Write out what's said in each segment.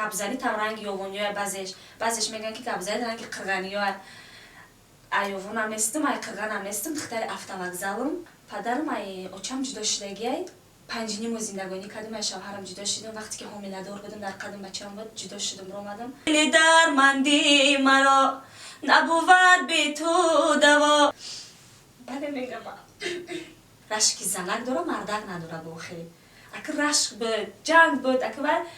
قبضانی تام رنگ یوونیای بعضیش میگن که قبضانی رنگ قرغانیای ایوون هم نیستم ای قرغان هم نیستم دختر автовокзалم پدرم ای اوچم جدا شدگی 5 نیم زندگانی کردم شوهرم جدا شدم وقتی که حامله‌دار بودم در قدم بچه‌ام بود جدا شدم رو اومدم درماندی مرا نبود بی تو دوا بله میگم رشکی زنک داره مردک نداره بخیر اگه رشک بود جنگ بود اگه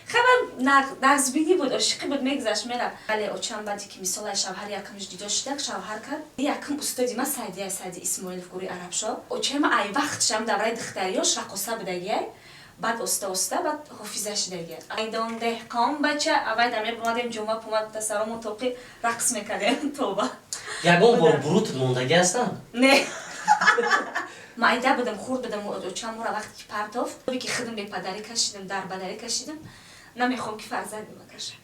خبر نزبینی بود عاشقی بود میگذشت میره ولی اوچم بعدی که مثلا شوهر یکمش جدا شده شوهر کرد یکم استادی ما سعدی اسماعیل فوری عربشا اوچم ای وقتشم دوره دختریاش رقصه بدگی بعد استا بعد حافظه شدگی ایدان دهقان بچه اول دمی بودیم جمعه پومد تسرم توقی رقص میکردیم توبه یگان بار بروت موندگی هستن نه معده بودم خورد بودم و چند مورا وقتی که پرتافت که خودم به پدری کشیدم در بدری کشیدم نمیخوام که فرزند بکشم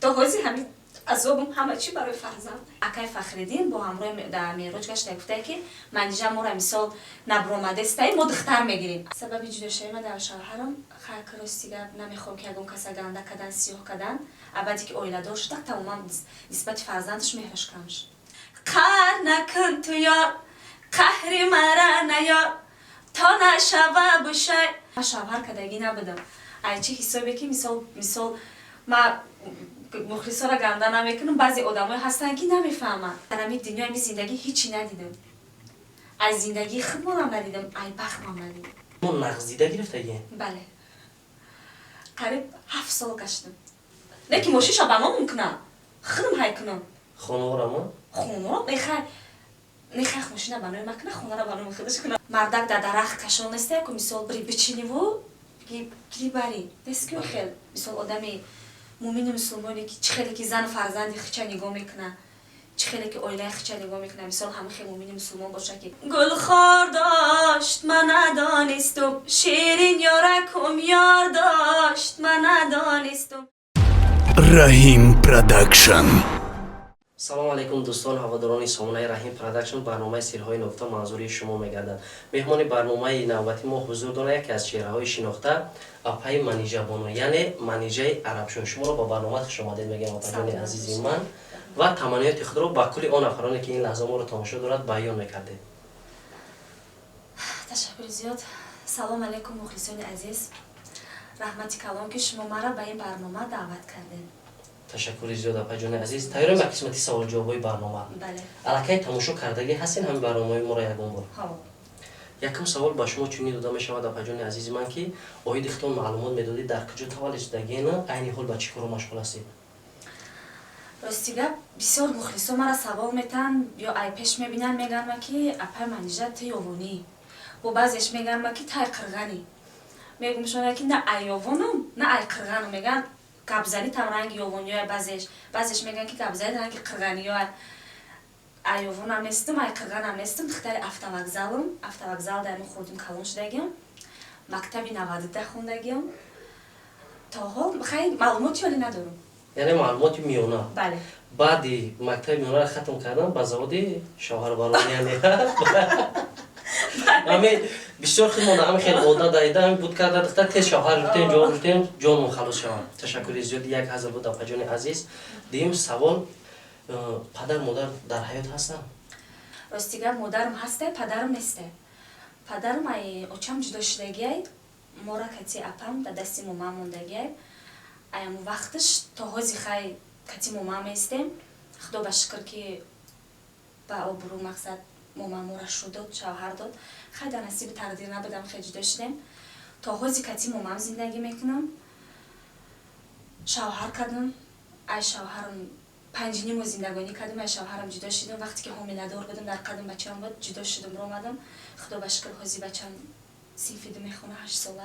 تا حاضی همین عذابم همه چی برای فرزند اکای فخریدین با همراه در میراج گشت گفته که منیجم مورا مثال نبرومده استای ما دختر میگیریم سبب جدا شدن در شوهرم خیر کرستیگه نمیخوام که اگه کسا گنده کردن سیاه کردن ابدی که اویلا دار شده تمام نسبت فرزندش مهرش کم شد قهر نکن تو یار قهری مرا نیار تا نشوه بشه من شوهر کدگی نبودم ای چه حسابی که مثال ما مخلصا را گنده نمیکنم بعضی آدمای هستن که نمیفهمن در همین دنیا همین زندگی هیچی ندیدم از زندگی خودم ندیدم ای بختم ندیدم من نغزیده گرفتگی؟ بله قریب 7 سال گشتم نه که ماشیشا با ما ممکنه خودم های کنم خانوار اما؟ خانوار نخخ ماشینه بنای مکنه خونه را بنای خودش کنه مردک در درخت کشان نسته که مثال بری بچینی و گری بری دست که خیلی مثال آدمی مومین مسلمانی که چه خیلی که زن فرزندی خیچه نگاه میکنه چه خیلی که اویله خیچه نگاه میکنه مثال همه خیلی مومین مسلمان باشه که گل خار داشت من ندانستم شیرین یارکم یار داشت من ندانستم رحیم پروداکشن. سلام علیکم دوستان هواداران سامانه رحیم پروداکشن برنامه سیرهای نقطه منظوری شما میگردد مهمان برنامه نوبتی ما حضور داره یکی از چهره‌های شناخته اپای منیژه بانو یعنی منیژه عربشو شما رو با برنامه خوش آمدید میگم اپای عزیزی من و تمنیات خود رو با کلی آن افرانی که این لحظه ما رو تماشا دارد بیان میکردید. تشکر زیاد. سلام علیکم مخلصان عزیز رحمتی کلام که شما مرا به این برنامه دعوت کردین. تشکر زیاد اپای جان عزیز. تایرم یک قسمتی سوال جوابای برنامه. بله. الکی تماشا کردگی هستین همین برنامه ما را یگان بار. ها. یکم سوال با شما چونی داده می شود اپای جان عزیز من که آید اختون معلومات میدادید در کجا تولد شدگی نه عین حال با چی کارو مشغول هستید؟ راستیگه بسیار مخلصا مرا سوال میتن یا ای پیش میبینن میگن که اپای منیژه تیوونی و بعضیش میگن که تای قرغانی میگم شما که نه ایوونم نه ای قرغانم میگن قبضانی تام رنگ یوونیای بعضیش میگن که قبضانی رنگ قرغانیای ایوون هم نیستم ای قرغان هم نیستم دختر автовокзал در خوردم کلان شدگیم مکتبی 92 خوندگیم تا حال خیلی معلوماتی ولی ندارم یعنی معلوماتی میونه. بله. بعدی مکتب میونه را ختم کردم با زود شوهر بارونی یعنی همین بسیار خیلی همین خیلی عادت دایده همین بود کرده دختر تیز شوهر رفتیم جان خلاص شوم. تشکر زیاد یک هزار بود اپا جان عزیز. دیم سوال پدر مادر در حیات هستن؟ راستیگه مادرم هسته پدرم نیسته پدرم ای اوچم جدا شدگی مورا کتی اپم در دستی ماما موندگی ایم وقتش تا حاضی خیلی کتی ماما میستیم خدا بشکر که با آبرو مقصد ماما مورا شد شوهر داد خیلی در نصیب تقدیر نبودم خیلی جدا شدیم تا حاضی کتی ماما زندگی میکنم شوهر کردم ای شوهرم 5 نیم زندگانی کردم ای شوهرم جدا شدم وقتی که حامله‌دار بودم در قدم بچه‌ام بود جدا شدم رو اومدم خدا بشکر حاضی بچه‌م صنفی دو میخونه 8 ساله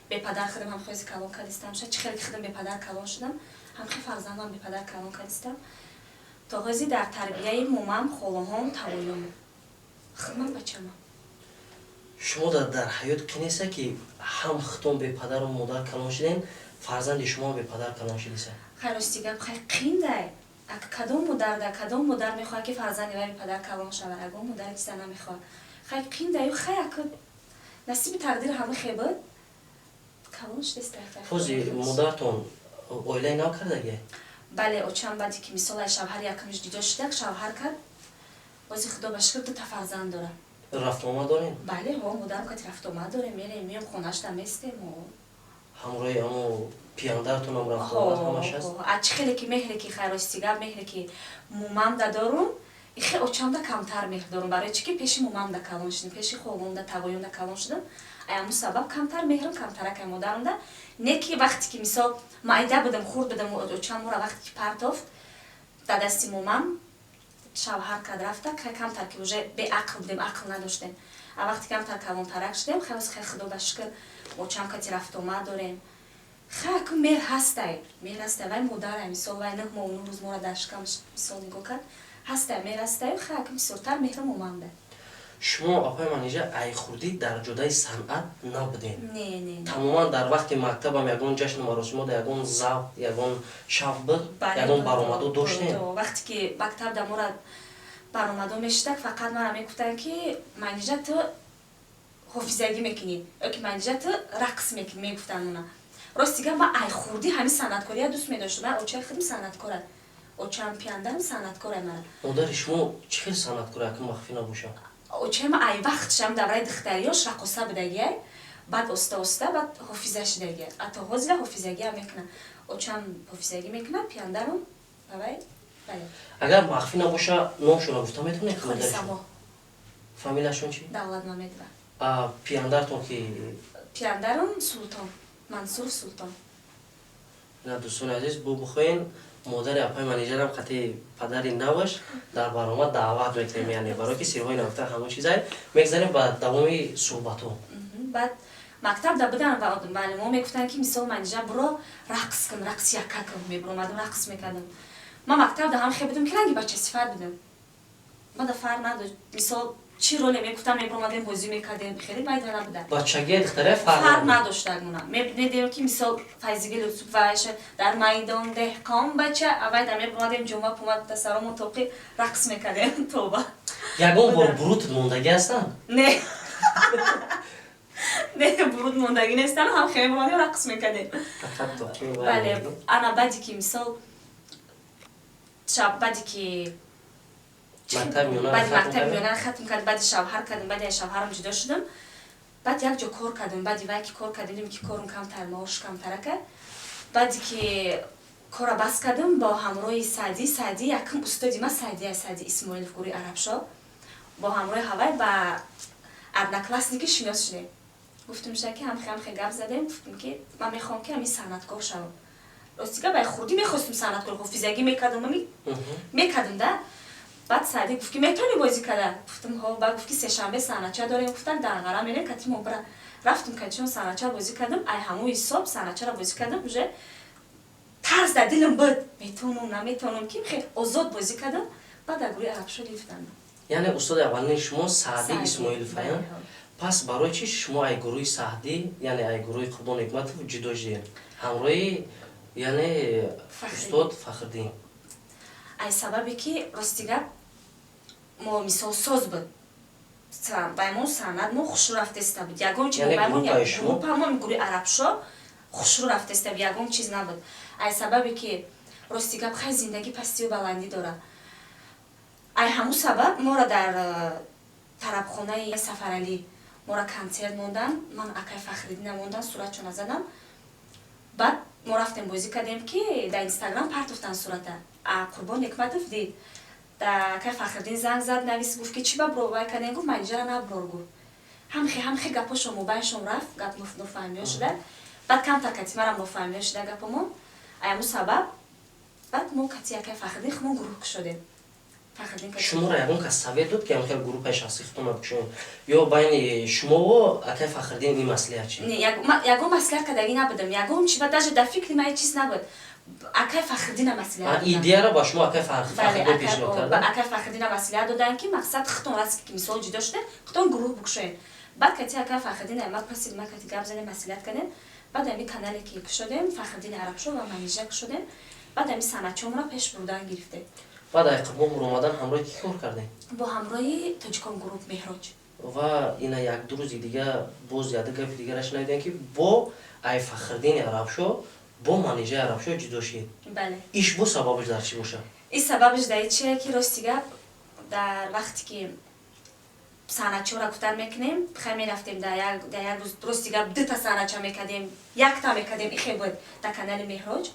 به پدر خودم هم خیلی کلان کردم شد چه خیلی خودم به پدر کلان شدم هم خیلی فرزندم به پدر کلان کردم تا حاضی در تربیه مامام خاله‌هام توانم خدمت بچه‌م شما در حیات کی نیست که هم خودتون به پدر و مادر کلان شدین فرزند شما به پدر کلان شدید؟ خیلی راستیگه خیلی قینده کدام مادر میخواد که فرزندی به پدر کلان شود اگه مادر چیزا نمیخواد خیلی قینده خیلی نصیب تقدیر همه خیلی بود کلان شده است. فوزی مادرتون оилаи нав кардагия? бале очам баъди ки мисол ай шавҳар якамиш ҷудо шуда шавҳар кард бози худо ба шукр 2 фарзанд дора. Рафтуомад дорен? бале ҳо модарам кати рафтуомад дорем мерем миём хонашда местем ҳамроҳи амо пияндаатонам рафтуомад ҳамаш аст? ачи хеле ки меҳре ки хайростигар меҳре ки мумамда дорум ихе очамда камтар меҳр дорум барои чи ки пеши мумамда калон шудам пеши холонда тавоюмда калон шудам аяму сабаб камтар меҳрам камтаракай модарамда не ки вақте ки мисол майда будам хурд будам очам мора вақте ки партофт да дасти мумам шавҳар кад рафта камтар ки уже беақл будем ақл надоштем а вақте камтар калонтарак шудем халос хел худо ба шукр очам кати рафтомад дорем хаку меҳр ҳастай вай модарай мисол вай 9 моҳ 9 рӯз мора дар шикам мисол нигоҳ кард ҳастай меҳр ҳастаю хаку бисёртар меҳрам мумамда. шумо апай манижа айхурдӣ дар ҷодаи санъат набудем? Не тамоман дар вақти мактабам ягон ҷашну маросимот ягон завқ ягон шавқ буд ягон баромадо доштем? вақте ки мактабда мора баромадо мешудак фақат мара мегуфтанд ки манижа ту ҳофизагӣ мекунӣ ёки манижа ту рақс мекунӣ мегуфтанд уна ростига ма айхурдӣ ҳамин санъаткория дӯст медоштам ман очаи худам санъаткора очаам пияндарам санъаткора мара модари шумо чӣ хел санъаткора ки махфӣ набошад? очаи ма ай вақтшам давраи духтариёш рақоса будагиай баъд оста оста баъд ҳофиза шудагиай ато ҳозира ҳофизагиам мекунам очаам ҳофизагӣ мекунам пияндарам авай бале агар махфӣ набоша номшона гуфта метавонед? Холисамо. фамилияшон чи? Давлатмамедова. пияндартон ки? пияндарам Султон Мансур Султон. на дӯстони азиз бу бихоҳем модари апай манижарам қати падари наваш дар баромад даъват мекунем яъне барои ки сирҳои навта ҳама чизай мегзарем ба давоми суҳбатҳо. баъд мактабда будам ва маълимо мегуфтанд ки мисол манижа буро рақс кун рақс яка кун мебуромадам рақс мекардам ма мактабда ҳам хе будам ки ранги бачасифат будам мада фарқ надошт мисол чӣ роле мегуфтам мебуромадем бозӣ мекардем хеле майда набуда бачагия духтария фарқ надоштаг муна мебинедем ки мисол файзигил вайша дар майдон деҳқон бача авайда мебуромадем ҷома пумад сарому тоқи рақс мекардем тоба ягон бор бурутд мондагӣ ҳастанд? не не буруд мондагӣ нестанд ҳам хе мебуромадем рақс мекардем бале ана баъди ки мисол баъди ки мактаби миёна хатм кард баъди шавҳар кардем баъди шавҳарам ҷудо шудам баъд як ҷо кор кардем баъди вай ки кор кардем дидем ки корум камтар маош камтарака баъди ки кора бас кардем бо ҳамроҳи саъди якум устоди ма саъди исмоилов гуруи арабшо бо ҳамроҳи ҳавай ба одноклассники шинос шудем гуфтем шаки ҳамхе гап задем гуфтем ки ман мехоҳам ки ҳамин санъаткор шавам ростига ба хурдӣ мехостем санъаткор ҳофизагӣ мекардам мекардам да баъд саъди гуфт ки метавонӣ бозӣ кардан гуфтам ҳо баъд гуфт ки сешанбе санъатча дорем гуфтан дар ғара мерем кати мо бира рафтем катишон санъатча бозӣ кардам ай ҳамои ҳисоб санъатчара бозӣ кардам уже тарс дар дилам буд метавонам наметавонам ки хеле озод бозӣ кардам баъд дар гуруҳи арабшо гирифтам яъне устоди аввалини шумо Саъди Исмоилов аян пас барои чи шумо ай гурӯҳи Саъди яъне ай гурӯҳи Қурбон Ҳикматов ҷудо шудем ҳамроҳи яъне устод Фахриддин ай сабабе ки ростига мо мисол соз буд баймон санъат мо хушрӯ рафтеста буд ягон чи группамон гурӯҳи арабшо хушрӯ рафтеста буд ягон чиз набуд ай сабабе ки ростига хай зиндагӣ пастию баландӣ дорад ай ҳамун сабаб моро дар тарабхонаи Сафаралӣ мора консерт мондан ман акай Фахриддина мондан суратшона задам баъд мо рафтем бозӣ кардем ки дар инстаграм партофтан сурата Қурбон Ҳикматов дид да акай Фахриддин занг зад навис гуфт ки чӣ ба бровай кардем гуфт манижара наброр гуфт ҳамхе гапошон мобайншон рафт гап нофаҳмиё шуда баъд камтар кати марам нофаҳмиё шуда гапамон аяму сабаб баъд мо кати акай Фахриддин хумон гурӯҳ кушодем шуморо ягон кас совет дод ки ҳамхел группаи шахсӣ худтон кушонед ё байни шумову акай Фахриддин ин маслиҳат чи? ягон маслиҳат кардагӣ набудам ягон чи даже дар фикри ман чиз набуд акай Фахриддина маслиҳат идеяро ба шумо акай Фахриддин пешниҳод кард акай Фахриддина маслиҳат доданд ки мақсад худтон раст ки мисол ҷудо шуде худтон гурӯҳ бикушоед баъд кати акай Фахриддин аймак пасид ма кати гап задем маслиҳат кардем баъд ами канале ки кушодем Фахриддини Арабшо ва манижа кушодем баъд ами санъатчиомро пеш бурдан гирифтем баъд ай Қурбон омадан ҳамроҳи ки кор кардем? бо ҳамроҳи Тоҷикон груп Меҳроҷ ва ина як ду рӯзи дига боз яда гапи дигаро шунавидем ки бо ай Фахриддини Арабшо бо менеҷер араб шуд ҷудо шид. бале. Иш бо сабабаш дар чӣ боша? این سببش در چیه که راستی گپ در وقتی که سانچه را گفتن میکنیم خیلی میرفتیم در یک روز راستی گپ 2 تا سانچه میکردیم 1 تا میکردیم این خیلی بود در کانال مهراج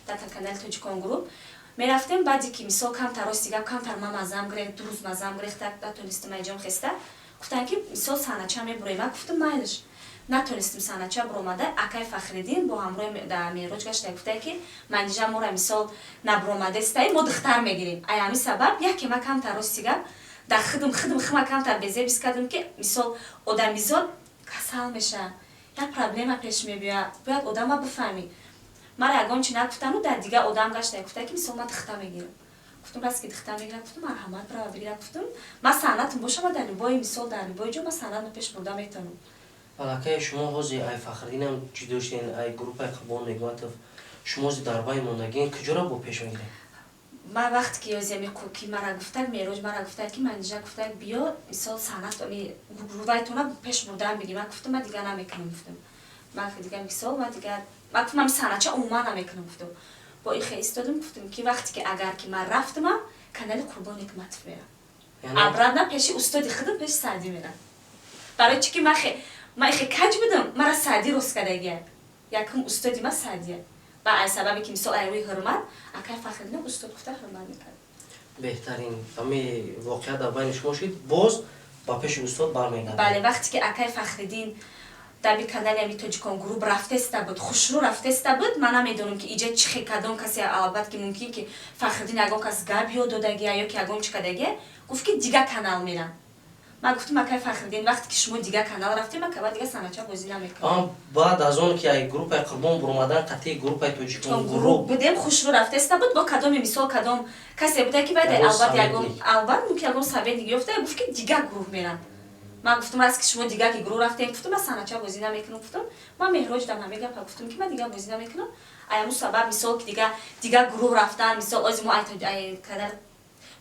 در کانال توجیکان گروپ میرفتیم بعدی که مثال کم تا راستی گپ کم تا ما مزام گرفت 2 روز مزام گرفت تا تونستم ایجام خسته گفتن که مثال سانچه میبریم گفتم مایلش نتونستیم سانچه برآمده اکای فخریدین با همراه در مهراج گشت گفته که منیجر ما را مثال نبرآمده است ما دختر میگیریم ای همین سبب یکی ما کم تا راستی گپ در خدم خما کم تا بزه بیس کردم که مثال آدمیزاد کسل میشه یا پرابلم پیش میبیاد باید آدم بفهمی مرا یگان چی نگفتن و در دیگه آدم گشت گفته که مثال ما دختر میگیرم گفتم راست که دختر میگیرم گفتم مرحمت برای بگیرم گفتم ما سنتم باشه ما در لبای مثال در لبای جو ما سنت پیش برده میتونم алакай шумо ҳози ай фахридинам ҷудо шудин ай группаи қурбон нигматов шумо ҳози дарбаи мондагин куҷора бо пеш мегиред? ما وقتی که یازی که مرا گفتن میروج مرا گفتن که منیجر گفتن بیا مثال سنت می گروهایتون پیش بردن بگی من گفتم من دیگه نمیکنم گفتم من دیگه مثال من دیگه من گفتم من سنت چه عموما نمیکنم گفتم با این خیلی استادم گفتم که وقتی که اگر که من رفتم کانال قربان نگمت میرم ابراد نه پیش استادی خودم پیش سعدی میرم برای چی که من خیلی کج بودم مرا سعدی روز کردگی یکم استادی من سعدیه و از سببی که مثال ایروی حرمت اگر فخریدن استاد گفته حرمت میکرد بهترین همه واقعیت در بین شما شد باز با پیش استاد برمیگردید. بله وقتی که اگر فخریدین در بی کانال امی توجیکان گروپ رفته است بود خوشرو رفته است بود من نمیدونم که اینجا چه کدام کسی البته که ممکن که فخریدین یگان کس گابیو دادگی یا که یگان چه کدگی گفت که دیگه کانال میرم من گفتم اگر فخریدین وقتی که شما دیگه کانال رفتیم من که دیگه سانچه بازی نمیکنم بعد از اون که ای گروپ قربان برآمدن قطعی گروپ توجیکان گروپ بودیم خوشرو رفته است بود با کدام مثال کدام کسی بوده که بعد البته یگان ممکن یگان سبب دیگه گفته گفت که دیگه گروپ میرم من گفتم از که شما دیگه که گروه رفتیم گفتم من سانچه بازی نمیکنم گفتم من مهراج دم همه گپ گفتم که من دیگه بازی نمیکنم ایامو سبب مثال که دیگه گروه رفتن مثال از ما ای کانال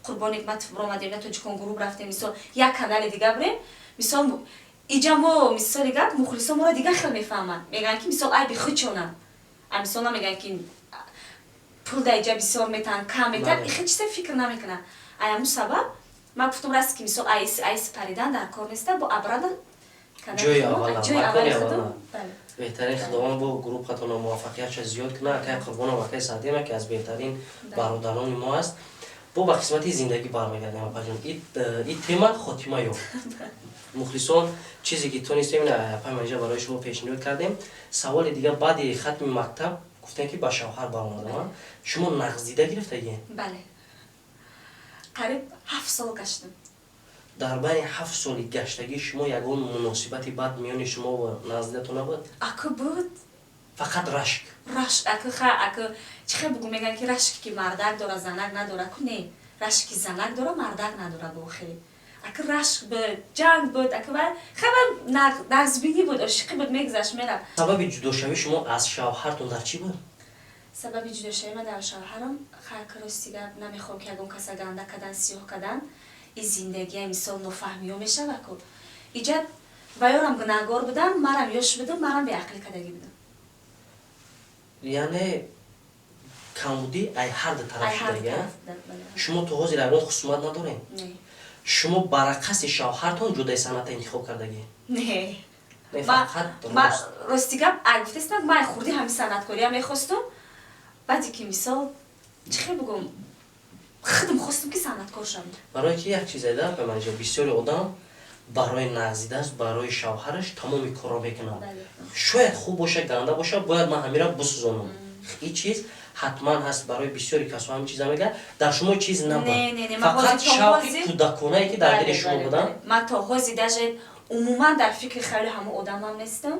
قربان نگمت برآمدیم نه توجیکان گروه رفتیم مثال یک کانال دیگه بریم مثال اینجا ما مثال گپ مخلصا ما رو دیگه خیلی میفهمن میگن که مثال ای بی خود چونن مثلا نمیگن که پول در اینجا بسیار میتن کم میتن این چیز فکر نمیکنن ایامو سبب من گفتم راست که مثال ایس پریدن در کار نیسته با ابرادن جای اول خودم بهترین خداوند با گروه خاتون موفقیت زیاد کنه که قربان واقعی صدیمه که از بهترین برادران ما است با قسمتی زندگی برمیگردیم اپاجون این تема خاتمه یافت مخلصان چیزی که تونستیم پایمانجا برای شما پیشنهاد کردیم سوال دیگه بعد ختم مکتب گفتن که با شوهر برآمدم شما نقض دیده گرفتید؟ بله قریب 7 سال گشتم در بین 7 سال گشتگی شما یگان مناسبتی بد میان شما و نزدیکتون نبود؟ اکو بود فقط رشک اکو چه بگم میگن که رشکی که مردک داره زنک نداره اکو نه رشکی زنک داره مردک نداره بخیر اکو رشک بود جنگ بود اکو خبر نقضبینی بود عشقی بود میگذشت میرم سبب جدا شوی شما از شوهرتون در چی بود؟ سبب جدا شوی من در شوهرم خیر راستی گپ نمیخوام که اگه کسی گنده کردن سیاه کردن این زندگی مثال نفهمی میشه و ایجاد ویارم گناهگار بودم مرم یوش بودم مرم به عقل کدگی بودم یعنی کمبودی ای هر دو طرف شده شما تو حاضر اگران خصومت ندارین؟ نه شما برعکس شوهرتون جدای سنت انتخاب کردگی؟ نه فقط ما راستی گپ گفتستم من خوردی همین صنعتکاری هم میخواستم بعدی که مثال چه بگم خودم خواستم که صنعتکار شم برای که یک چیز در به منجا بسیاری آدم برای نقضیده است برای شوهرش تمام کارا میکنه شاید خوب باشه گنده باشه باید من همین را بسوزانم این چیز حتما هست برای بسیاری کسا همین چیزا میگه در شما چیز نبود فقط شوقی کودکانه‌ای که در دل شما بودن من تا حاضی داشت عموما در فکر خیلی همه آدم هم نیستم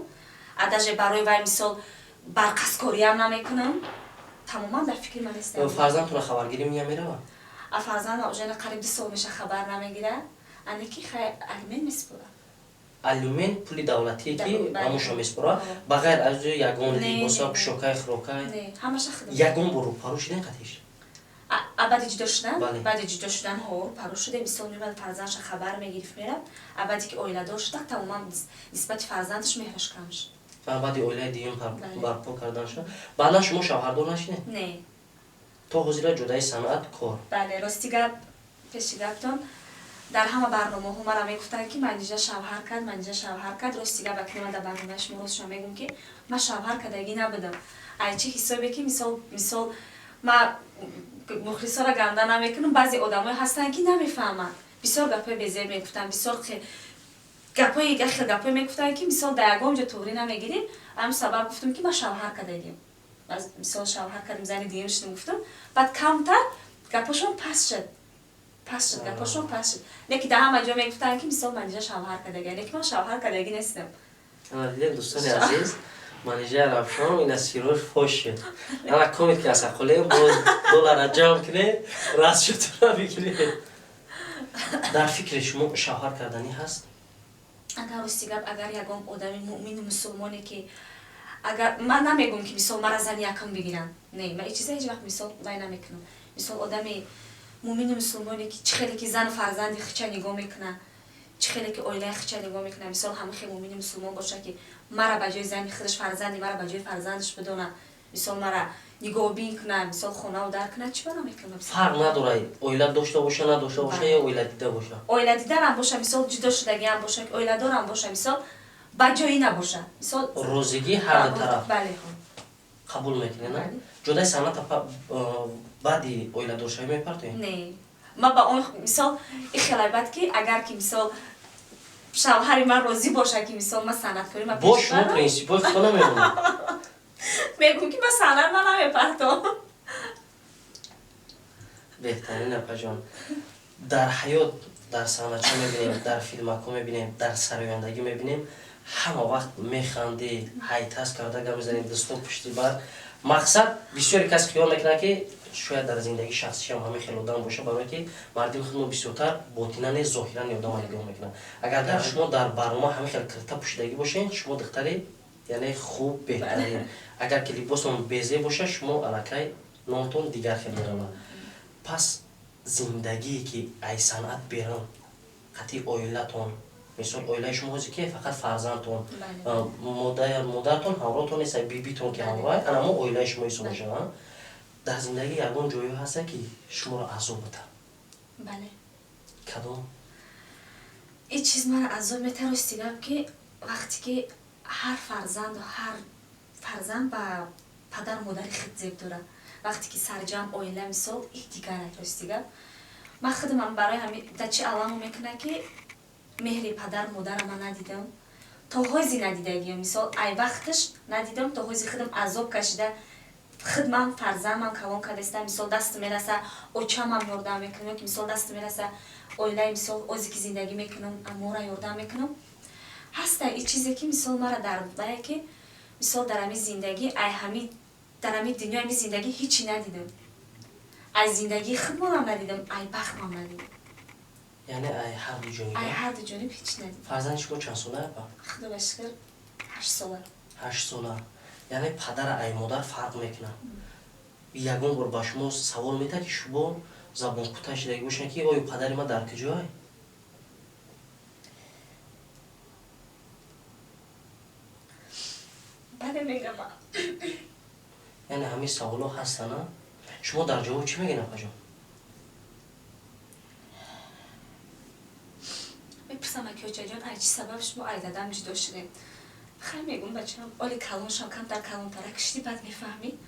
اداجه برای وای مثال برقصکاری هم نمیکنم تماما در فکر من نیستم فرزندتون خبرگیری میره فرزند اوجن قریب 2 سال میشه خبر نمیگیره انکی خیلی علمین میسپره علومین پولی دولتی که هموشا میسپره بغیر از یگان لباسا پوشاکای خروکای نه همش خدمت یگان برو پارو شدن قطعش بعد جدا شدن بعد جدا شدن ها پارو شده مثال میاد فرزندش خبر میگیرف میره بعدی که اویلا داشت تماما نسبت فرزندش مهرش کمش و بعد اویلای دیگه بله. برپا کردن شد. بعدا شما شوهردار نشینید؟ نه. تو حضور جدای صنعت کار. بله راستی گپ پیشی گفتم در همه برنامه ها مرا میگفتن که من اینجا شوهر کرد من اینجا شوهر کرد راستی گپ وقتی من در برنامه شما روز شما میگم که من شوهر کردگی نبودم ای چه حسابی که مثال ما مخلصا را گنده نمیکنم بعضی آدمای هستن که نمیفهمن بسیار گپای بزیر میگفتن بسیار گپای میگفتن که مثال در یگام جا توری نمیگیریم هم سبب گفتم که من شوهر کردگیم مثال شوهر کردم زن دیگه شدم گفتم بعد کمتر گپاشون پس شد گپاشون پس شد لیکن در همه جا میگفتن که مثال من اینجا شوهر کردگی لیکن من شوهر کردگی نیستم انا دیدم دوستان عزیز منیجر افشان این سیروش فوش شد انا کمیت که اصلا خلیم باز دلار جمع کنه راست شد را بگیره در فکر شما شوهر کردنی هست؟ اگر راستی گپ اگر یگام آدم مؤمن مسلمانی که اگر من نمیگم که مثال مرا زن یکم بگیرن نه من این چیزا هیچ وقت مثال وای نمیکنم مثال آدم مؤمن مسلمانی که چه خیلی که زن و فرزند خچه نگاه میکنه چه خیلی که اویله خچه نگاه میکنه مثال همه خیلی مؤمن مسلمان باشه که مرا به جای زن خودش فرزندی مرا به جای فرزندش بدونه مثال مرا نگاه بین کنه مثال خونه و در کنه چی برام میکنه فرق نداره اویله داشته باشه نداشته باشه یا اویله دیده باشه اویله دیده هم باشه مثال جدا شدگی هم باشه اویله دار هم باشه مثال به جایی نباشه مثال روزگی هر دو طرف بله قبول میکنه نه جدای صنعت بعدی اویله داشته میپرته نه ما با اون مثال این خلابت که اگر که مثال شوهر من راضی باشه که مثال ما صنعتکاری ما با شما پرینسیپل خود نمیمونه میگم که ما صنعت ما نمیپرتم بهترین اپا جان در حیات در صحنه چه میبینیم در فیلم ها میبینیم در سرایندگی میبینیم همه وقت میخندی هایتاس کرده گم میزنیم دستو پشتی بر مقصد بسیاری کس خیال میکنه که شاید در زندگی شخصی هم همه خیلی آدم باشه برای که مردم خودمون بسیارتر باطنا نیز ظاهرا آدم نگاه میکنن اگر در شما در برنامه همه خیلی کرتا پوشیدگی باشین شما دختری یعنی خوب بهترین اگر که لباستون بیزه باشه شما الکی نامتون دیگر خیلی روه پس زندگی که ای صنعت بیرون قطعی اویلتون مثل اویله شما هزی که فقط فرزندتون مادرتون همراهتون نیست بیبیتون که همراه اما اویله شما ایسو باشه در زندگی یکون جایی هست که شما را عذاب بده بله کدوم؟ این چیز من عذاب میتر استیگم که وقتی که هر فرزند با پدر مادر خود زیب داره وقتی که سرجم اویله مثال این دیگر رستیگم من خودم برای همین در چی علامو میکنه که مهر پدر مادر من ندیدم تا هایزی ندیدگیم مثال ای وقتش ندیدم تا هایزی خودم عذاب کشیده خودم فرزندم کلان کردستم مثال دست میرسه اوچم هم یاردم میکنم که مثال دست میرسه اویله مثال اوزی که زندگی میکنم اما را یاردم میکنم هسته این چیزی که مثال مرا در بایه که مثال در همی زندگی ای همی در همی دنیا همی زندگی هیچی ندیدم از زندگی خودم هم ندیدم ای بخت هم ندیدم یعنی ای هر دو جانبه؟ ای هر دو جانب هیچ ندیدم فرزند شما چند ساله با؟ خدا بشکر 8 ساله 8 ساله یعنی پدر ای مادر فرق میکنه یگون بار با شما سوال میده که شما زبان کوتاه شدگی باشن که آیا پدر ما در کجای؟ بله میگم یعنی همه سوال ها هستن شما در جواب چی میگین اپا جان؟ میپرسم اکیوچه جان ای چی سبب شما ای دادم جدا شدیم خیلی میگم بچه هم آلی کلونش هم کم در کلون تره کشتی بعد میفهمی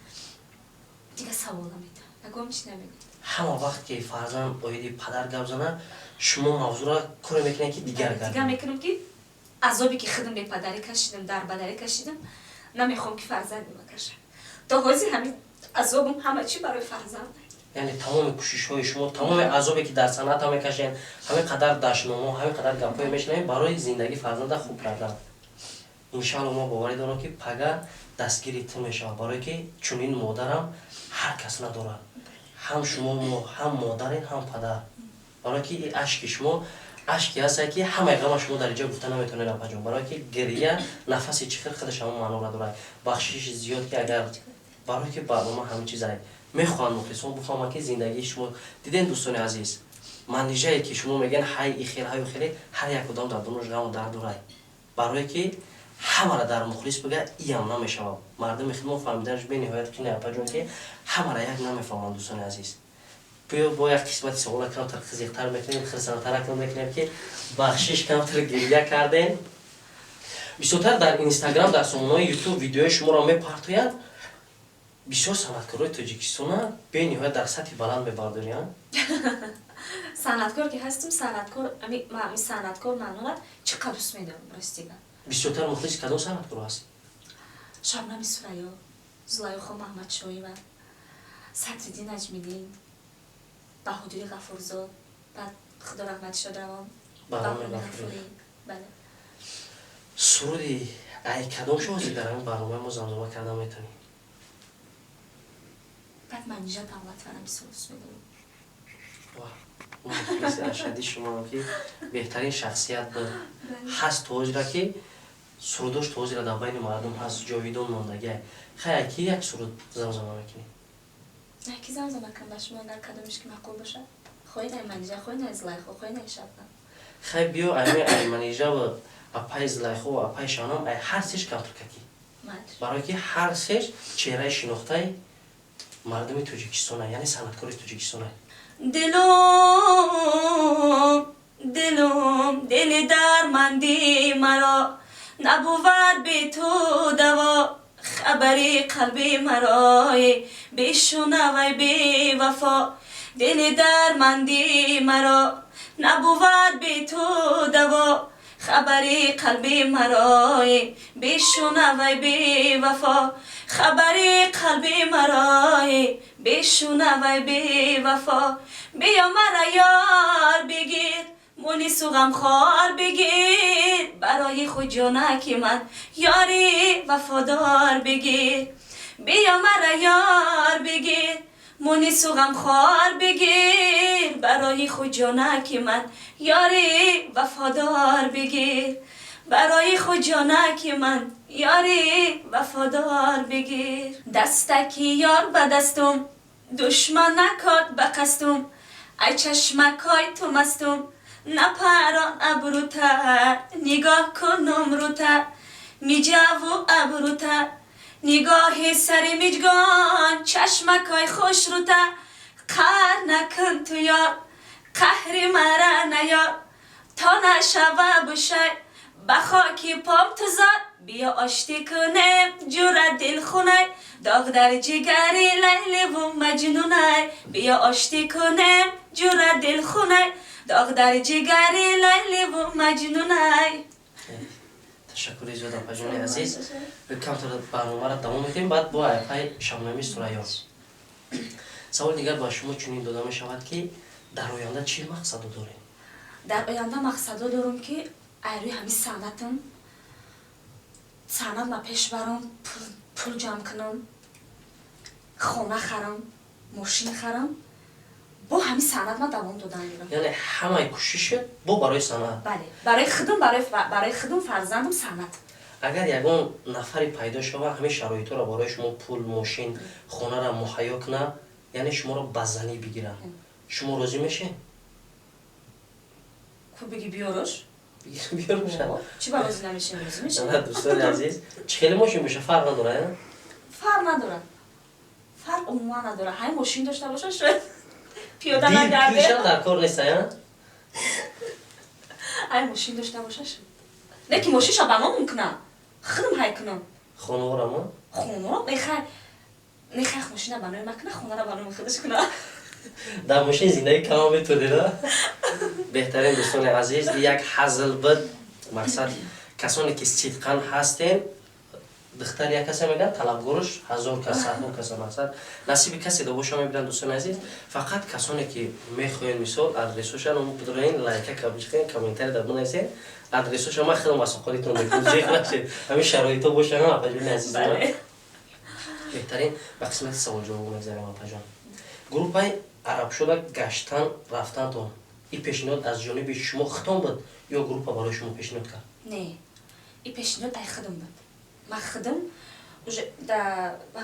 دیگه سوالا میده نگم چی نمیگم همه وقت که فرزند باید پدر گپ زنه شما موضوع را کار میکنه که دیگر گردن دیگه میکنم که عذابی که خودم به پدری کشیدم در بدری کشیدم نمیخوام که فرزند بکشم تا حاضر همین عذابم همه چی برای فرزند یعنی تمام کوشش های شما تمام عذابی که در صنعت هم میکشین همه قدر دشنامه همه قدر گپای میشنین برای زندگی فرزند خوب کردن انشالله ما باوری دارم که پگه دستگیری تو میشه برای که چنین مادرم هر کس نداره هم شما هم مادرین هم پدر برای که این اشک شما اشکی هست که همه غم شما در اینجا گفته نمیتونه رفع جان برای که گریه نفس چخر خودش هم معنا را داره بخشش زیاد که اگر برای که برنامه همه چیز هست میخوام مخلصون بفهمم که زندگی شما دیدین دوستان عزیز منیجایی که شما میگن های خیر های خیر هر یک کدام در دنیاش غم و درد داره برای که همه را در مخلص بگه ایم نمیشوم مردم خدمت فهمیدنش به نهایت که نه اپا جون که همه را یک نمیفهمند دوستان عزیز بیا با یک قسمت سوال کمتر خزیقتر میکنیم خرسانتر کم میکنیم که بخشش کمتر گریه کردین بسیارتر در اینستاگرام در سامانه یوتیوب ویدیوی شما را میپرتوید بسیار صنعتکارای تاجیکستان به نهایت در سطح بلند میبردارند صنعتکار که هستم صنعتکار امی صنعتکار معلومات چقدر دوست میدارم راستیگه بسیارتر مخلص کدام صنعتکار هست شبنم سوریا زلیخا محمد شایی و صدرالدین اجمیدین بهادری غفورزاد بعد خدا رحمت شاد روان بهرام غفوری بله سرودی ای کدام شوازی در همین برنامه ما زمزمه کردن میتونی بعد من اینجا دعوت فرم بسیار دوست میدارم واه مخلص ارشدی شما هم که بهترین شخصیت بود هست توج را که سروداش توج را در بین مردم هست جاویدان ماندگی خیلی که یک سرود زمزمه میکنی یکی زمزمه کنم با شما اگر کدامش که معقول باشه خواهی نای منیجه خواهی نای زلیخا خواهی نای شبنم خیلی بیا ای منیجه و اپای زلیخا و اپای شانم ای هر سیش کمتر ککی برای که هر سیش چهره شناخته مردم تاجیکستان یعنی صنعتکار تاجیکستان دلم دل درمندی مرا نبود به تو دوا خبری قلبی مرا بشنوی بی وفا دل درمندی مرا نبود به تو دوا خبری قلبی مرا بشنوی بی وفا خبری قلبی مرا بشنوی بی وفا بیا مرا یار بگیر مونس و غمخوار بگیر برای خود جانکی من یاری وفادار بگیر بیا مرا یار بگیر مونس و غمخوار بگیر برای خود جانکی من یاری وفادار بگیر برای خود جانکی من یاری وفادار بگیر دستکی یار به دستم دشمن نکرد به قصدم ای چشمکای تو مستم نپران ابروتر نگاه کنم روتر میجاو ابروتر نگاه سری میجگان چشمکای خوش روتر قهر نکن تو یار قهر مرا نیار تا نشوه بشه بخاکی پام تو زاد بیا آشتی کنم جور دل خونه داغ در جگری لیلی و مجنونه بیا آشتی کنم جور دل خونه داغ در جگری لیلی و مجنونه تشکر زیاد اپا جون عزیز کمتر برنامه را دوام میکنیم بعد با اپای شبنمی سوریا سوال دیگر با شما چنین داده می شود که در آینده چی مقصد داریم؟ در آینده مقصد دارم که ایروی همین صنعت ما پیش برم پول جمع کنم خانه خرم ماشین خرم با همین صنعت ما دوام دادن میرم یعنی همه کوشش با برای صنعت بله برای خودم فرزندم صنعت اگر یگان نفری پیدا شود همین شرایط را برای شما پول ماشین خانه را مهیا کنه یعنی شما را بزنی بگیرن شما راضی میشین؟ کو بگی بیاروش؟ بیاروش چی با راضی نمیشین راضی میشین؟ نه دوستان عزیز چخیلی ماشین بشه فرق نداره؟ فرق نداره فرق عموما نداره همین ماشین داشته باشه شاید پیاده نگرده دیل در کار نیست ها؟ همین ماشین داشته باشه شاید نه که ماشین شا بنا ممکنه خودم های کنم خانه را ما؟ خونه را نخیر ماشین را بنای مکنه خونه را بنای خودش کنه در ماشین زندگی کما میتونی را؟ بهترین دوستان عزیز یک حزل بد مقصد کسانی که صدقان هستین دختر یک کسی میگن طلبگارش 1000 کس 100 کس مقصد نصیب کسی دو باشه میبینن دوستان عزیز فقط کسانی که میخواین مثال ادرسشون رو بدونین لایک کابیچین کامنتر در بنویسین ادرسش ما خودم واسه خودتون میگم زیاد نشه همین شرایطا باشه نه اپاجون عزیز بهترین به قسمت سوال جواب میگذاریم اپاجون گروه های عرب شده گشتن رفتن تو این پیشنهاد از جانب شما ختم بود یا گروه برای شما پیشنهاد کرد نه این پیشنهاد ای خودم بود ما خودم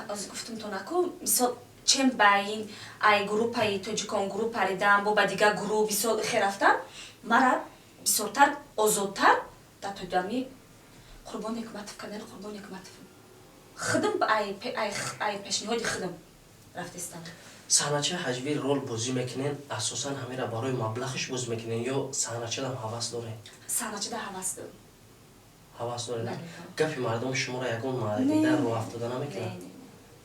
از گفتم تو نکو مثال چند باین ای گروه های توجیکان گروه پریدم با دیگه گروه بسیار خیر رفتن مرا بسیارتر آزادتر در تو دامی قربان حکمت کنن قربان حکمت خدم ای پیشنهاد خدم رفتستم صحنه‌چی حجبی رول بازی میکنین اساسا همین را برای مبلغش بازی میکنین یا صحنه‌چی هم حواس داره صحنه‌چی ده حواس دارم حواس داره بله. گپی مردم شما را یگون نه. در رو افتاده نمیکنه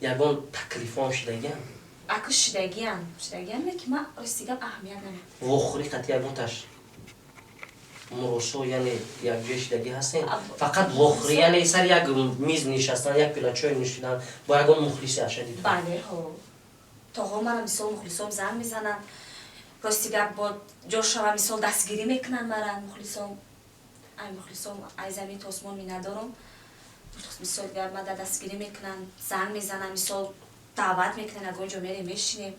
یگون تکلیفام شدگیان اکو شدگیان نه که من رستیگم اهمیت نمیدم وخوری قطعی یگون تاش مرسو یعنی یک جای شدگی هستین فقط وخوری یعنی سر یک میز نشستن یک پیلا چای نوشیدن با یگون مخلصی اشدید بله ها تا ها من مثال مخلصام زن میزنن رستیگم با جوشم مثال دستگیری میکنن مرن مخلصام ای زمین تا آسمان می ندارم مثال من دستگیری میکنن زن میزنن مثال دعوت میکنن اگه اونجا میریم میشینیم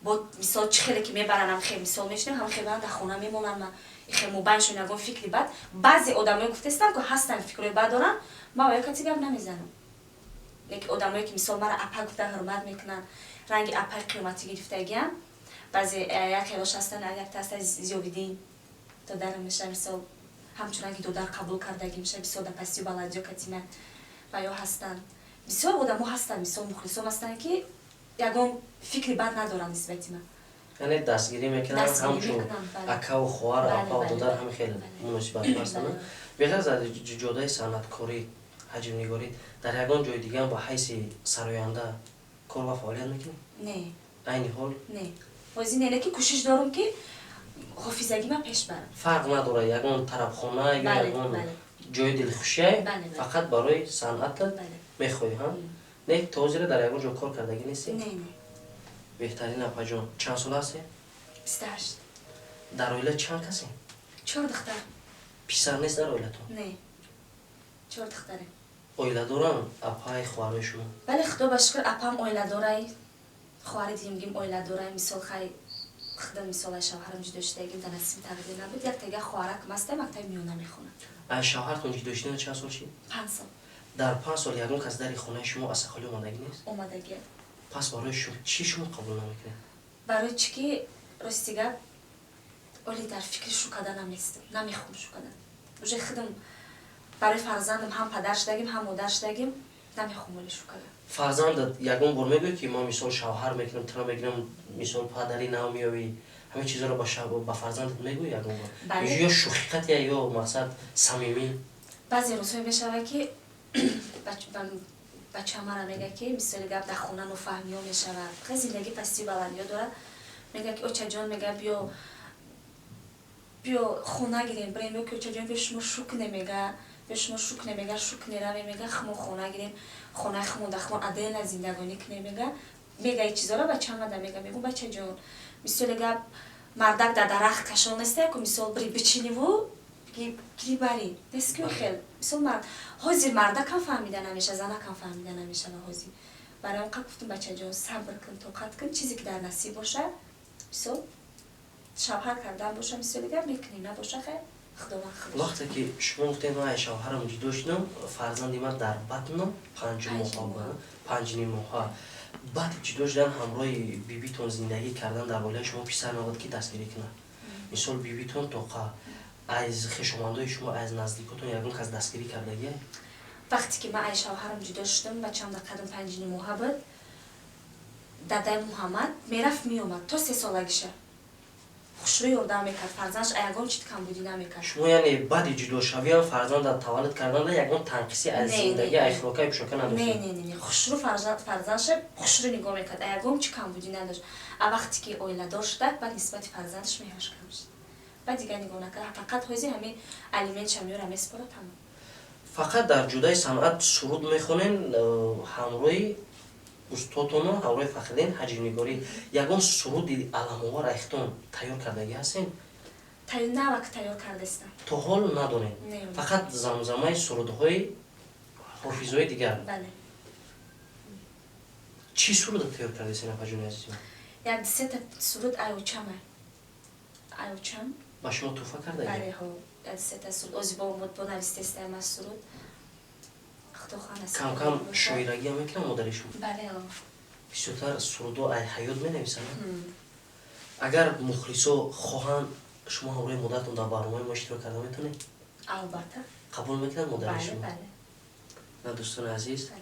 با مثال چه خیلی که میبرن هم خیلی مثال میشینیم هم خیلی برن در خونه میمونن من خیلی مبینشون اگه فکری بد بعضی آدمایی گفتستن که هستن فکرای بد دارن ما باید کسی گپ نمیزنم لیکن آدمایی که مثال مرا اپا گفتن حرمت میکنن رنگ اپا قیمتی گرفتگیان بعضی یک خیلاش هستن یک تست زیویدین تا در میشه مثال همچنان که دودار قبول کردگی میشه بسیار در پسی و بلدیو کتیمه و یا هستن بسیار آدم‌ها هستن بسیار مخلصم هستن که یگان فکری بد ندارن نسبت من یعنی دستگیری میکنن همچون اکا و خوار اپا و دودار همه خیلی مناسبت هستن بغیر از جدای صنعتکاری حجم نگاری در یگان جای دیگه هم با حیث سراینده کار و فعالیت میکنی؟ نه این حال؟ نه بازی نه که کوشش دارم که حافظگی من پیش برم فرق نداره یگان طرفخانه یا یگان جای دلخوشیه فقط برای صنعت میخوایی ها؟ نه توزیره در یگان جا کار کردگی نیستی؟ نه بهترین اپا جان چند سال هستی؟ 28 در اویله چند کسی؟ 4 دختر پیسر نیست در اویله تو؟ نه 4 دختره اویله دارن اپای خواهر شما؟ بله خدا بشکر اپام اویله داره خواهر دیم گیم اویله داره مثال خیلی خدم مثال شوهرم جدا شدگیم در نصیب تقدیر نبود یک تگه خواهرک مسته مکتب میونه میخونه از شوهرتون جدا شدن چند سال شد؟ 5 سال در 5 سال یگون کس در خونه شما اصلا خالی اومدگی نیست؟ اومدگی پس برای شما چی شما قبول نمیکنه؟ برای چی که رستیگه اولی در فکر شو کردن نیستم نمیخوام شو کردن بجای خودم برای فرزندم هم پدر شدگیم هم مادر شدگیم نمیخوام ولی شو کردن فرزند یگون بار میگوی که ما مثال شوهر میکنم تنها میگیرم مثال پدری نمیوی همه چیزا رو با فرزندت میگوی یگون بار یا شوخیت یا مقصد صمیمی بعضی روزهای میشوه که بچه مرا میگه که مثل گپ در خونه نفهمی ها میشوه خیلی زندگی پستی بلندی داره میگه که اوچه جان میگه بیا خونه گیریم بریم بیا که اوچه جان بیا شما شوک نمیگه بیا شما شوک نمیگه شوک نیره میگه خمو خونه گیریم خونه خمو دخمون عدل زندگانی کنه میگه این چیزا رو بچه هم میگه میگم بچه جان مثل گپ مردک در درخت کشان نیسته که مثل بری بچینی و گیری بری نیست که خیلی مثل مرد حاضر مرده کم فهمیده نمیشه زنه کم فهمیده نمیشه و حاضر برای اون گفتم بچه جان صبر کن طاقت کن چیزی که در نصیب باشه مثل شوهر کردن باشه مثل دیگه میکنیم نباشه خیلی خداوند خودش وقتی که شما گفتین من شوهرم جدا شدم فرزندی من در بطنم 5 ماه بعد جدا شدن همراه بیبیتون زندگی کردن در بالای شما پیسر نبود که دستگیری کنه مثال بیبیتون توقع از خشماندای شما از نزدیکتون یگون کس دستگیری کردگیه وقتی که من شوهرم جدا شدم بچه‌م در قدم 5 ماه بود دادای محمد میرفت میومد تا 3 سالگیشه خوشروی یردم میکرد فرزندش ایگان چیت کم بودی نمیکرد شما یعنی بعد جدا شوی هم فرزند تولد کردن یگان تنقیصی از زندگی اخلاقی بشکن نداشت نه خوشرو فرزندش خوشرو نگاه میکرد ایگان چی کم بودی نداشت وقتی که اویله داشت بعد نسبت فرزندش میهاش کم شد بعد دیگه نگاه نکرد فقط حوزه همین الیمنت چمیو را میسپره تمام فقط در جدای صنعت سرود میخونین همروی استادتون همراه فخرین حجم نگاری یگان سرود علموار ایختون تیار کردگی هستین؟ نه وقت تیار کردستم تو حال ندونین؟ فقط زمزمه سرودهای حافظهای دیگر؟ بله چی سرود تیار کردستین اپا جون عزیزم؟ یک 3 تا سرود ایوچمه ایوچم با شما توفه کردگی؟ بله ها یک 3 تا سرود اوزی با امود با نویستستم از سرود کم کم شاعرگی هم میکنم مادرشون؟ بله ها بیشتر سرودو ای حیات می نویسن اگر مخلصو خواهن شما همراه مادرتون در برنامه ما اشتراک کرده میتونی؟ البته قبول میکنن مادر بله شما؟ بله نه دوستان عزیز بله.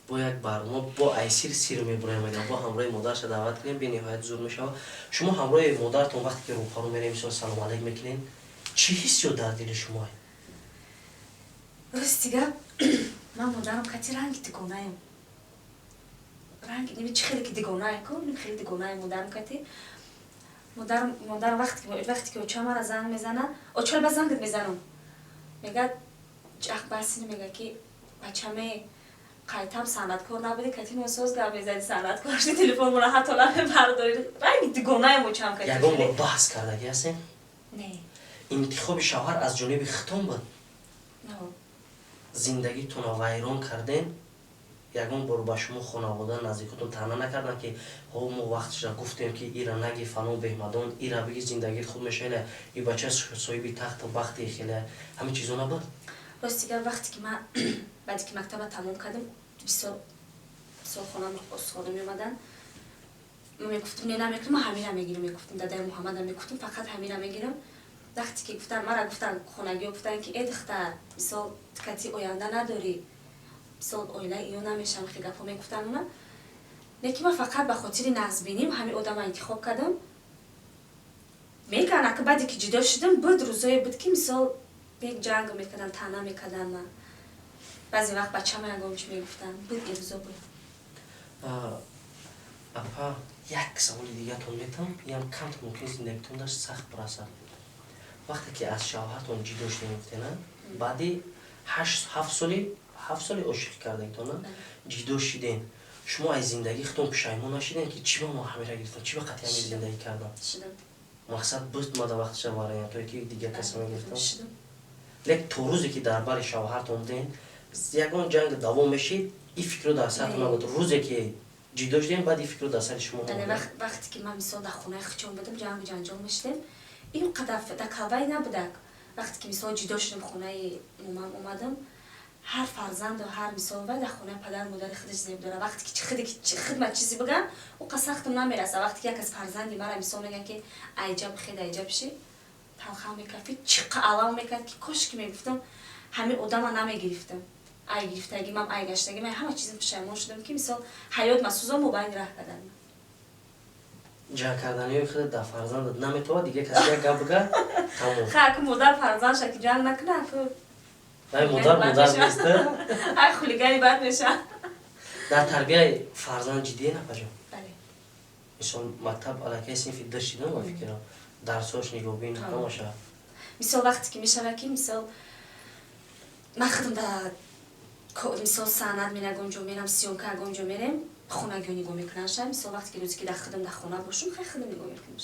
با یک برنامه با ایسیر سیر میبریم اگر با همراه مادرش دعوت کنیم به نهایت زور میشه. شما همراه مادرتون وقتی که روپارو میریم مثلا سلام علیک میکنین چی حسی در دل شما؟ راستیگه من مادرم کتی رنگ دیگونه‌ایم. رنگ نمی چه خیلی که دیگونه کن خیلی دیگونه مادرم کتی. مادرم وقتی که اوچه مرا زنگ میزنه اوچه با زنگت میزنم میگه اخ بسینه میگه که بچه‌مه قایتم صنعتکار نبودی کتی نوساز گپ میزدی صنعتکار شدی تلفن مون حتی نمیبرداری رنگ دیگونه موچم کتی یگان بار بحث کردگی هستین؟ نه انتخاب شوهر از جانب ختم بود. نه زندگیتون رو ویران کردین. یگان بار با شما خانواده نزدیکتون تنها نکردن که ها ما وقتش گفتیم که ایرا نگی فلان بهمدان ایرا بگی زندگیت خوب میشه نه این بچه صاحب تخت و بخت خیلی همه چیزا نبود. راستیگه وقتی که من بعدی که مکتب تموم کردم 20 سال خانم خانم میومدن میگفتم نه نمیگم ما همین رو میگیریم میگفتم دادای محمد هم میگفتم فقط همین رو میگیرم. وقتی که گفتن مرا گفتن خونگی گفتن که ای دختر مثلا کتی آینده نداری مثلا اویله ایو نمیشم خیلی گپا میگفتن اونا نکی من فقط به خاطر نزبینیم همین آدم انتخاب کردم میگن که بعدی که جدا شدم بود روزایی بود که مثلا یک جنگ میکردن تنها میکردن من بعضی وقت بچه‌م یگامش میگفتن بود این روزا بود. اپا یک سوال دیگه تون میتونم یم کم ممکن زندگیتون داشت سخت برسد. وقتی که از شوهرتون جدا شدین بعدی 7 سالی عاشق کردین جدا شدین شما از زندگی خودتون پشیمون نشدین که چی با ما همه را گرفتم چی به قطعی همین زندگی کردم شدم مقصد بود ما در وقتش واریم توی که دیگه کسی میگرفتم شدم لیک تو روزی که در بر شوهرتون دین یکون جنگ دوام میشید این فکر رو در سرتون نبود روزی که جدا شدین بعد این فکر رو در سر شما یعنی وقتی که من مثلا در خونه خچون بودم جنگ جنجال میشدم این قدر دکاوی نبوده وقتی که مثلا جدا شدم خونه مامان اومدم هر فرزند و هر مثال و در خونه پدر مادر خودش زیب داره وقتی که چه خدمت چیزی بگن او قصختم نمیرسه وقتی که یک از فرزندی مرا مثال میگن که عجب خیلی عجب شی تلخام میکفی چقدر علام میکرد که کاش که میگفتم همین آدم نمیگرفتم ای گرفتگی من ای گشتگی من همه چیزم پشیمون شدم که مثال حیات مسوزا موبایل راه کردن جنگ کردنی خود در فرزند نمیتونه دیگه کسی یک گپ بگه تمام خاک مادر فرزند شکی جنگ نکنه که نه مادر نیست ای خولیگانی بد میشه در تربیه فرزند جدیه نپجام بله مثلا مکتب علاقه صنفی داشتیدن و فکرم درساش نگاه بین نماشه مثال وقتی که میشه که مثال من خودم در مثال سند می نگم میرم سیونکه اگم میرم خونگی نگاه میکنم مثال وقتی که روزی که در خودم در خونه باشم خیلی خودم نگاه میکنم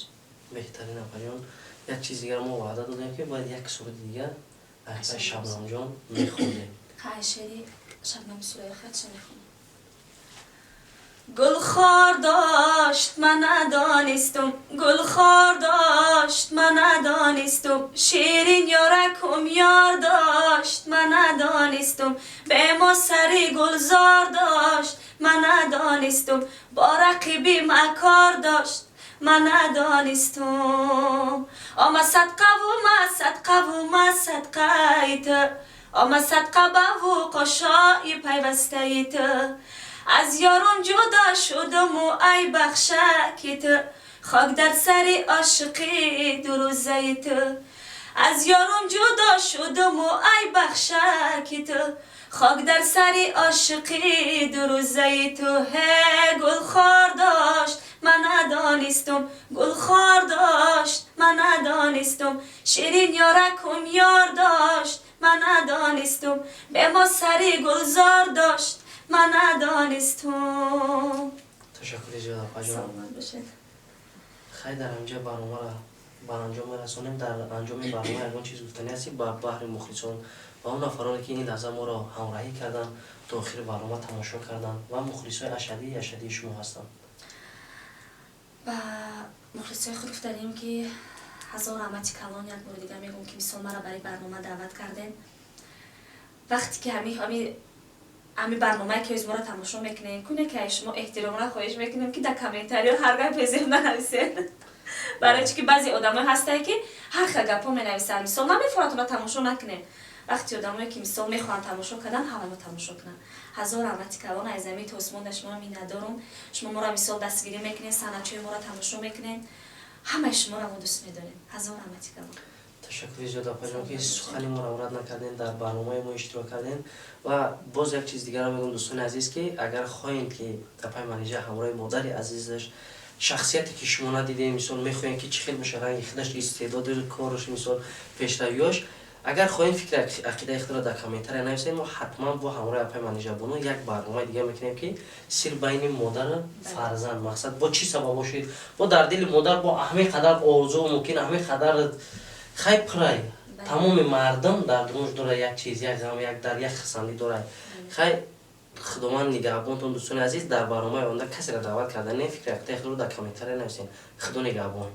بهترین اپریان یک چیز دیگر ما وعده دادیم که باید یک صورت دیگه احسای شبنم جان میخونده خواهشری شبنم سوره خدش میخونم گل خار داشت من ندانستم گل خار داشت من ندانستم شیرین یارکم یار داشت من ندانستم به ما سری گلزار داشت من ندانستم با رقیبی مکار داشت من ندانستم اما صدقه و ما صدقه ایت اما صدقه و قشای پیوسته ایت از یارم جدا شدم و ای بخشکت خاک در سر عاشقی دو روزیت از یارم جدا شدم و ای بخشکت خاک در سر عاشقی دو روزیت هی گل خار داشت من ندانستم گل خار داشت من ندانستم شیرین یارکم یار داشت من ندانستم به ما سری گلزار داشت من ندانستم تشکر زیاد آقا جان سلامت باشید خیلی در اینجا برنامه را به انجام رسانیم در انجام برنامه یکان چیز گفتنی هستی با بحر مخلصان و اون افرانی که این لحظه ما را همراهی کردن تا آخر برنامه تماشا کردن و مخلصای اشدی شما هستن و مخلصای خود گفتنیم که هزار رحمتی کلان یک بار دیگه میگم که مثال مرا برای برنامه دعوت کردین وقتی که همین برنامه که از ما را تماشا میکنین کنه که شما احترام را خواهش میکنیم که در کامنتاری هرگاه پیزیم ننویسین برای چی که بعضی آدم هستن که هر خیلی گپا می نویسن مثال نمیفراتون را تماشا نکنین وقتی آدمایی که مثال میخوان تماشا کردن همه تماشا کنن. هزار رحمتی کلان از زمین تا آسمان شما را می ندارم. شما ما را مثال دستگیری میکنین، سنچوی ما را تماشا میکنین، همه شما را ما دوست میداریم. هزار رحمتی کلان. تشکر زیاد آپا جان که سخنی ما را رد نکردین، در برنامه ما اشتراک کردین. و باز یک چیز دیگر را میگم دوستان عزیز که اگر خواهید که آپای منیژه همراه مادر عزیزش شخصیتی که شما ندیدین، مثلا میخواین که چه خیلی میشه رنگ خودش، استعداد کارش، مثلا پیشرویاش، اگر خواهید فکر عقیده خود را در کامنتر نویسید، ما حتما با همراه آپای منیژه بانو یک برنامه دیگه میکنیم که سر بین مادر فرزند، مقصد با چی سبب باشید، با در دل مادر با همه قدر آرزو ممکن همه قدر خیلی پرای تمام مردم در دنش داره یک چیز، یک غم، یک در یک خسندی داره. خیلی خداوند نگهبانتون دوستان عزیز. در برنامه آینده کسی را دعوت کردن نه فکر عقیده خود رو در کامنتر نویسین. خدا نگهبان.